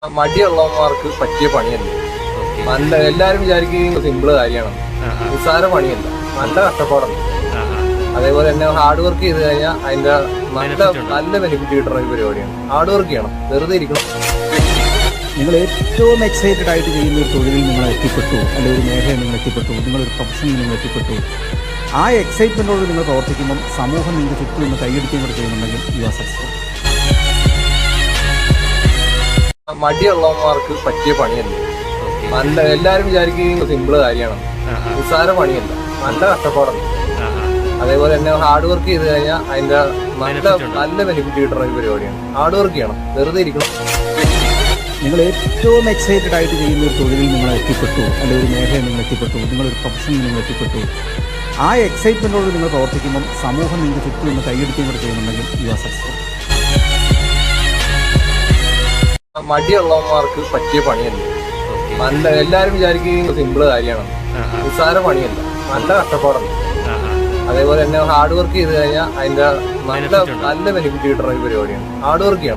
മടിയുള്ളവന്മാർക്ക് പറ്റിയ പണിയല്ല. നല്ല എല്ലാരും വിചാരിക്കുകയും സിമ്പിള് കാര്യമാണ്, നിസ്സാര പണിയല്ല, നല്ല കഷ്ടപ്പാടാണ്. അതേപോലെ തന്നെ ഹാർഡ് വർക്ക് ചെയ്ത് കഴിഞ്ഞാൽ അതിന്റെ നല്ല ബെനിഫിറ്റ് കിട്ടുന്ന ഒരു പരിപാടിയാണ്. ഹാർഡ് വർക്ക് ചെയ്യണം, വെറുതെ ഇരിക്കണം. നിങ്ങൾ ഏറ്റവും എക്സൈറ്റഡ് ആയിട്ട് ചെയ്യുന്ന ഒരു തൊഴിലിൽ നിങ്ങൾ എത്തിപ്പെട്ടു, അല്ലെങ്കിൽ ഒരു മേഖലയിൽ നിങ്ങൾ എത്തിപ്പെട്ടു, നിങ്ങളൊരു പ്രൊഫഷനിൽ നിങ്ങൾ എത്തിപ്പെട്ടു. ആ എക്സൈറ്റ്മെൻറ്റോട് നിങ്ങൾ പ്രവർത്തിക്കുമ്പം സമൂഹം നിങ്ങൾക്ക് ചുറ്റും നിന്ന് കൈയടിക്കുകയും കൂടെ ചെയ്യുന്നുണ്ടെങ്കിൽ യു ആർ സക്സസ്ഫുൾ. മടിയുള്ളവന്മാർക്ക് പറ്റിയ പണിയല്ല. എല്ലാരും വിചാരിക്കുകയും സിമ്പിള് കാര്യമാണ്, നിസ്സാര പണിയല്ല, നല്ല കഷ്ടപ്പാടാണ്. അതേപോലെ തന്നെ ഹാർഡ് വർക്ക് ചെയ്ത് കഴിഞ്ഞാൽ അതിന്റെ നല്ല ബെനിഫിറ്റ് കിട്ടുന്ന ഒരു പരിപാടിയാണ്. ഹാർഡ് വർക്ക് ചെയ്യണം, വെറുതെ ഇരിക്കണം. നിങ്ങൾ ഏറ്റവും എക്സൈറ്റഡ് ആയിട്ട് ചെയ്യുന്ന ഒരു തൊഴിലിൽ നിങ്ങൾ എത്തിപ്പെട്ടു, അല്ലെങ്കിൽ ഒരു മേഖലയിൽ നിങ്ങൾ എത്തിപ്പെട്ടു, നിങ്ങളൊരു പ്രൊഫഷനിൽ നിങ്ങൾ എത്തിപ്പെട്ടു. ആ എക്സൈറ്റ്മെൻറ്റോട് നിങ്ങൾ പ്രവർത്തിക്കുമ്പം സമൂഹം നിങ്ങൾക്ക് ചുറ്റും നിന്ന് കൈയടിക്കുകയും കൂടെ ചെയ്യുന്നുണ്ടെങ്കിൽ യു ആർ സക്സസ്ഫുൾ. മടിയുള്ളവന്മാർക്ക് പറ്റിയ പണിയല്ല. എല്ലാരും വിചാരിക്കുകയും സിമ്പിള് കാര്യമാണ്, നിസ്സാര പണിയല്ല, നല്ല കഷ്ടപ്പാടാണ്. അതേപോലെ തന്നെ ഹാർഡ് വർക്ക് ചെയ്ത് കഴിഞ്ഞാൽ അതിന്റെ നല്ല ബെനിഫിറ്റ് കിട്ടുന്ന ഒരു പരിപാടിയാണ്. ഹാർഡ് വർക്ക് ചെയ്യണം.